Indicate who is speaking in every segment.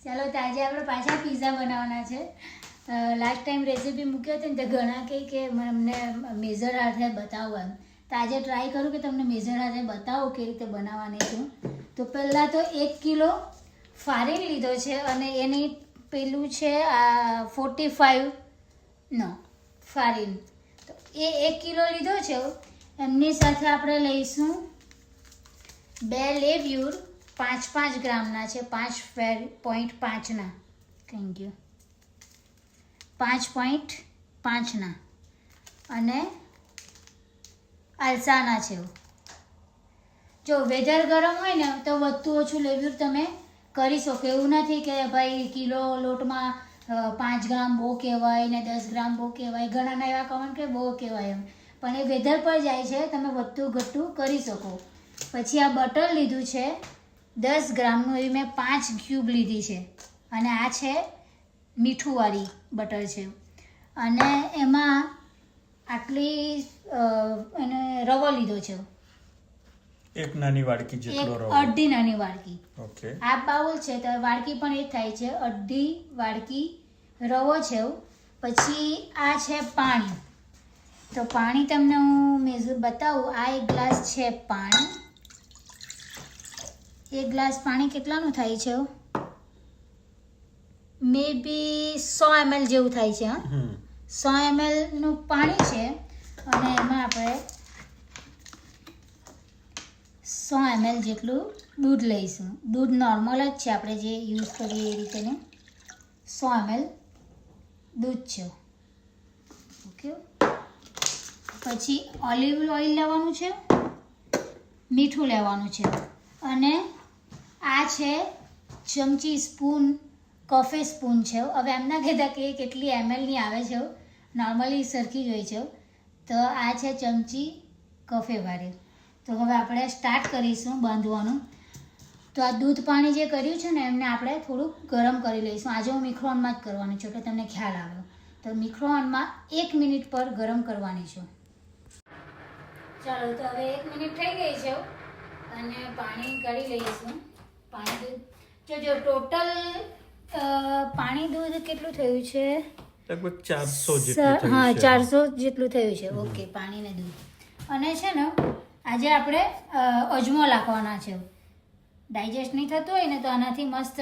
Speaker 1: ચાલો તો આજે આપણે પાછા પિઝા બનાવવાના છે. લાસ્ટ ટાઈમ રેસીપી મૂક્યો હતી ને તો ઘણા કહે કે અમને મેઝર હાથે બતાવો એમ. તો આજે ટ્રાય કરું કે તમને મેઝર હાથે બતાવો કેવી રીતે બનાવવાની છું. તો પહેલાં તો 1 કિલો ફારીન લીધો છે અને એની પેલું છે આ 45 ફારીન. તો એ 1 કિલો લીધો છે. એમની સાથે આપણે લઈશું 2 લેવ્યુર 5 ગ્રામના છે, 5.5ના. Thank you. 5.5ના અને અલસાના છે. જો વેધર ગરમ હોય ને તો વધતું ઓછું લેવ્યુર તમે કરી શકો. એવું નથી કે ભાઈ કિલો લોટમાં 5 ગ્રામ બહુ કહેવાય ને 10 ગ્રામ બહુ કહેવાય. ઘણાના એવા કમેન્ટ કે બહુ કહેવાય એમ, પણ એ વેધર પર જાય છે. તમે વધતું ઘટતું કરી શકો. પછી આ બટર લીધું છે 10 ગ્રામનું, એવી મેં 5 ક્યુબ લીધી છે. અને આ છે મીઠુંવાળી બટર છે. અને એમાં આટલી એને રવો લીધો છે,
Speaker 2: એક નાની વાડકી જેટલો રવો,
Speaker 1: અડધી નાની વાડકી.
Speaker 2: ઓકે.
Speaker 1: આ બાઉલ છે તો વાડકી પણ એ થાય છે, અડધી વાડકી રવો છે. પછી આ છે પાણી. તો પાણી તમને હું મેઝર બતાવું. આ 1 ગ્લાસ છે પાણી. 1 ગ્લાસ પાણી કેટલાનું થાય છે? મે બી 100 ml જેવું થાય છે. હા, 100 ml નું પાણી છે. અને એમાં આપણે 100 ml જેટલું દૂધ લઈશું. દૂધ નોર્મલ જ છે, આપણે જે યુઝ કરીએ એ રીતેનું 100 ml દૂધ છે. ઓકે. પછી ઓલિવ ઓઇલ લેવાનું છે, મીઠું લેવાનું છે. અને આ છે ચમચી સ્પૂન, કોફી સ્પૂન છે. હવે એમ ના કહેતા કે કેટલી mlની આવે છે, નોર્મલી સરખી જ હોય છે. તો આ છે ચમચી કોફીવાળી. તો હવે આપણે સ્ટાર્ટ કરીશું બાંધવાનું. તો આ દૂધ પાણી જે કર્યું છે ને એમને આપણે થોડુંક ગરમ કરી લઈશું. આજે હું મિક્રોનમાં જ કરવાની છું એટલે તમને ખ્યાલ આવે. તો મિક્રોનમાં 1 મિનિટ પર ગરમ કરવાની છું. ચાલો, તો હવે 1 મિનિટ થઈ ગઈ છે અને પાણી કાઢી લઈશું. પાણી દૂધ જો ટોટલ પાણી દૂધ કેટલું થયું છે?
Speaker 2: લગભગ 400 જેટલું થયું છે.
Speaker 1: હા, 400 જેટલું થયું છે. ઓકે, પાણી ને દૂધ. અને છે ને આજે આપણે અજમો નાખવાના છે. ડાયજેસ્ટ નહીં થતું હોય ને તો આનાથી મસ્ત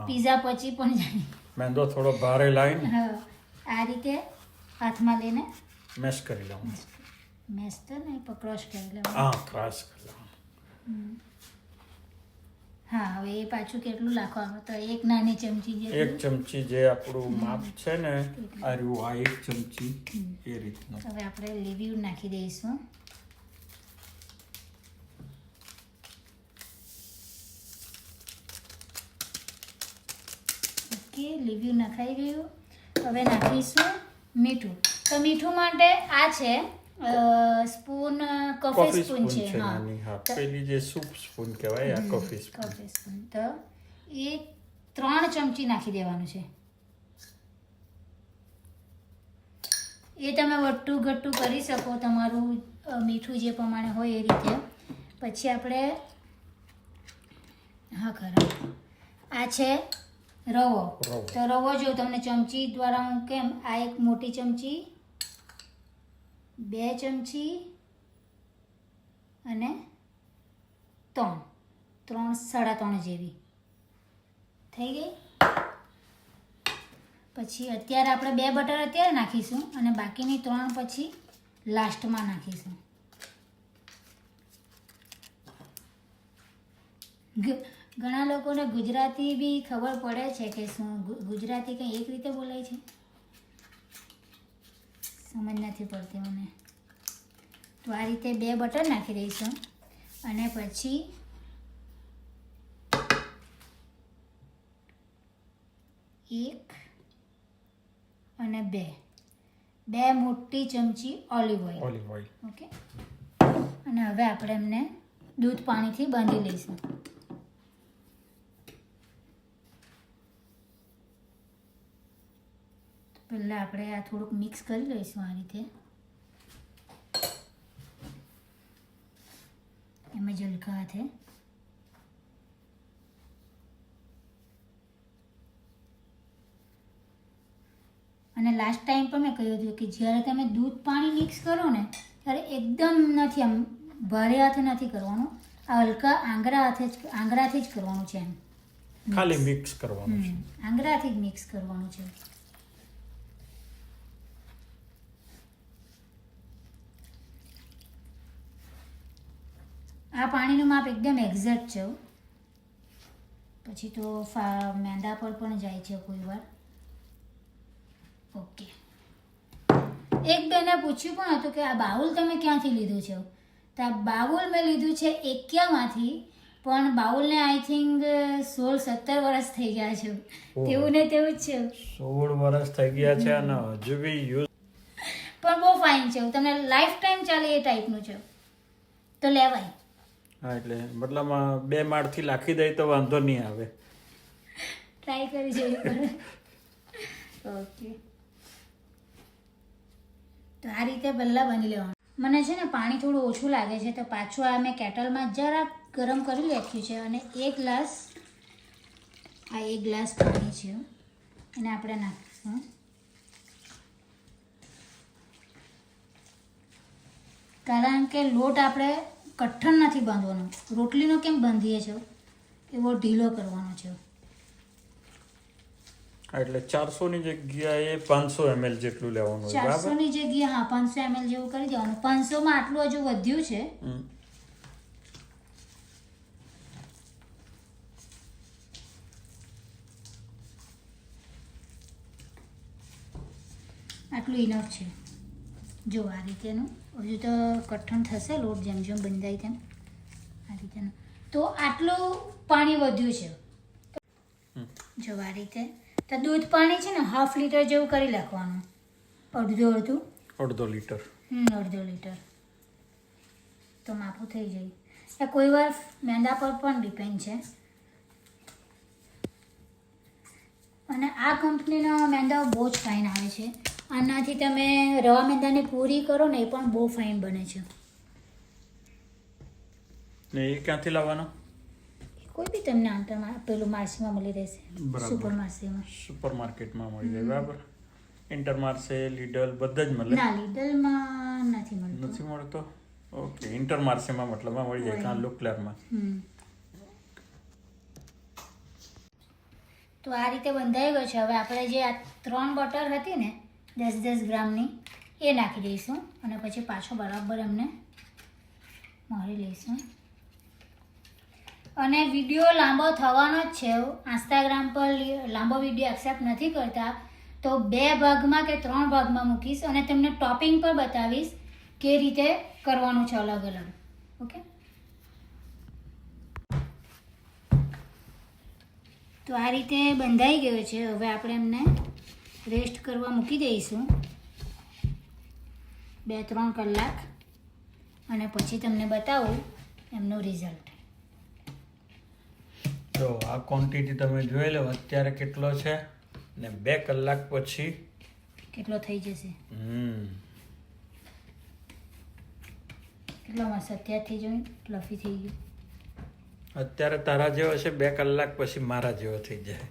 Speaker 1: પીઝા પચી પણ જાય.
Speaker 2: મેંદો થોડો ભારે લાવીને
Speaker 1: હા, આ રીતે હાથમાં લઈને
Speaker 2: મેશ કરી લઉં.
Speaker 1: મેશ તો નહીં પણ ક્રશ કરી લેવાનું.
Speaker 2: હા, ક્રશ કરી લઉં.
Speaker 1: હા, હવે એ પાછું કેટલું નાખવાનું? તો 1 નાની ચમચી
Speaker 2: એક
Speaker 1: જેટલું.
Speaker 2: ચમચી જે આપણું માપ છે ને આ રહ્યું, આ 1 ચમચી એ રીતનું.
Speaker 1: હવે આપણે લીવ્યુર નાખી દઈશું. ઓકે, લીવ્યુર નખાઈ ગયું. હવે નાખીશું મીઠું. તો મીઠું માટે આ છે સ્પૂન, કોફી સ્પૂન છે.
Speaker 2: નાની. હા, પેલી જે સૂપ સ્પૂન કહેવાય, આ કોફી સ્પૂન.
Speaker 1: Coffee spoon. તો એ 3 ચમચી નાખી દેવાનું છે. એ તમે વટ્ટું ઘટ્ટું કરી શકો, તમારું મીઠું જે પ્રમાણે હોય એ રીતે. પછી આપણે હા ખરા આ છે રવો. તો રવો જો તમને ચમચી દ્વારા હું કેમ, આ 1 મોટી ચમચી, 2 ચમચી અને 3.5 જેવી થઈ ગઈ. પછી અત્યારે આપણે 2 બટર અત્યારે નાખીશું અને બાકીની 3 પછી લાસ્ટમાં નાખીશું. ઘણા લોકોને ગુજરાતી બી ખબર પડે છે કે શું ગુજરાતી કંઈ એક રીતે બોલાય છે, સમજ નથી પડતી મને. તો આ રીતે 2 બટર નાખી દઈશું અને પછી 1 અને 2 મોટી ચમચી ઓલિવ ઓઇલ. ઓકે. અને હવે આપણે એમને દૂધ પાણીથી બાંધી લઈશું. પહેલાં આપણે આ થોડુંક મિક્સ કરી લઈશું આ રીતે. એમાં જલકા હાથે અને લાસ્ટ ટાઈમ પણ મેં કહ્યું હતું કે જ્યારે તમે દૂધ પાણી મિક્સ કરો ને ત્યારે એકદમ નથી આમ ભારે હાથે નથી કરવાનું, આ હલકા આંગળાથી જ કરવાનું છે એમ.
Speaker 2: ખાલી મિક્સ કરવાનું છે.
Speaker 1: આંગળાથી જ મિક્સ કરવાનું છે. આ પાણીનું માપ એકદમ એક્ઝેક્ટ છે. પછી તો મેંદા પર પણ જાય છે કોઈ વાર. ઓકે. એક બેને પૂછ્યું પણ હતું કે આ બાઉલ તમે ક્યાંથી લીધું છે? તો આ બાઉલ મેં લીધું છે એક્યામાંથી, પણ બાઉલને આઈ થિંક 16-17 વર્ષ થઈ ગયા છે. તેવું ને તેવું જ છે.
Speaker 2: 16 વર્ષ થઈ ગયા છે અને હજુ બી યુઝ
Speaker 1: પણ બહુ ફાઇન છે. તમને લાઈફ ટાઈમ ચાલે એ ટાઈપનું છે, તો લેવાય.
Speaker 2: હા, એટલે મતલબ 2 માળથી લાખી દઈ તો વાંધો નહીં આવે.
Speaker 1: ટ્રાય કરી જોઈએ. ઓકે, તો આ રીતે પહેલાં બની લેવાનું. મને છે ને પાણી થોડું ઓછું લાગે છે, તો પાછું આ મેં કેટલમાં જરા ગરમ કરી રાખ્યું છે અને 1 ગ્લાસ પાણી છે એને આપણે નાખીશું. કારણ કે લોટ આપણે કઠણ નથી બાંધવાનો, રોટલીનો કેમ બાંધીએ છો એવો ઢીલો કરવાનો છે.
Speaker 2: એટલે 400 ની જગ્યાએ 500 ml જેટલું લેવાનું હોય,
Speaker 1: 400
Speaker 2: બરાબર?
Speaker 1: ની જગ્યાએ હા 500 ml જેવું કરી દેવાનું. 500 માં આટલું હજુ વધ્યું છે. આટલું ઇનફ છે. જો આ રીતેનું હજુ તો કઠણ થશે લોટ જેમ જેમ બંધાય તેમ. આ રીતેનું તો આટલું પાણી વધ્યું છે. જો આ રીતે તો દૂધ પાણી છે ને 1/2 લીટર જેવું કરી નાખવાનું. અડધો લીટર. અડધો લીટર તો માપું થઈ જાય. એ કોઈ વાર મેંદા પર પણ ડિપેન્ડ છે. અને આ કંપનીનો મેંદા બહુ જ ફાઇન આવે છે. આનાથી તમે રવા મેંદાની પૂરી કરો ને એ પણ બહુ ફાઇન બને છે.
Speaker 2: ને એ ક્યાંથી લાવવાનો?
Speaker 1: કોઈ બી તમને આંતરમાં પેલું માર્સીમાં મળી રહેશે.
Speaker 2: સુપર માર્કેટમાં મળી જાય, બરાબર? ઇન્ટરમાર્સે, લીડલ બધા જ મળે?
Speaker 1: ના, લીડલમાં નથી
Speaker 2: મળતો. ઓકે, ઇન્ટરમાર્સેમાં મતલબમાં મળી જાય, કાં લુકલેરમાં.
Speaker 1: તો આ રીતે બંધાઈ ગયો છે. હવે આપણે જે આ 3 બટર હતી ને 10-10 ગ્રામની એ નાખી દઈશું અને પછી પાછો બરાબર એમને મારી લઈશું. અને વિડીયો લાંબો થવાનો જ છે. ઇન્સ્ટાગ્રામ પર લાંબો વિડીયો એક્સેપ્ટ નથી કરતા, તો 2 ભાગમાં કે 3 ભાગમાં મૂકીશ અને તમને ટોપિંગ પર બતાવીશ કે રીતે કરવાનું છે અલગ અલગ. ઓકે, તો આ રીતે બંધાઈ ગયો છે. હવે આપણે એમને રેસ્ટ કરવા મૂકી દઈશું 2-3 કલાક અને પછી તમને બતાવું એમનું રિઝલ્ટ.
Speaker 2: તો આ ક્વોન્ટિટી તમે જોઈ લો અત્યારે કેટલો છે ને 2 કલાક પછી
Speaker 1: કેટલો થઈ જશે. કેટલો મસ્ત અત્યારથી જોઈ ફ્લફી થઈ ગયું.
Speaker 2: અત્યારે તારા જેવો છે, 2 કલાક પછી મારા જેવો થઈ જાય.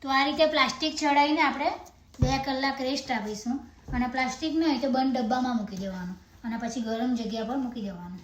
Speaker 1: તો આ રીતે પ્લાસ્ટિક ચડાવીને આપણે 2 કલાક રેસ્ટ આપીશું. અને પ્લાસ્ટિક ન હોય તો બંધ ડબ્બામાં મૂકી દેવાનું અને પછી ગરમ જગ્યા પર મૂકી દેવાનું.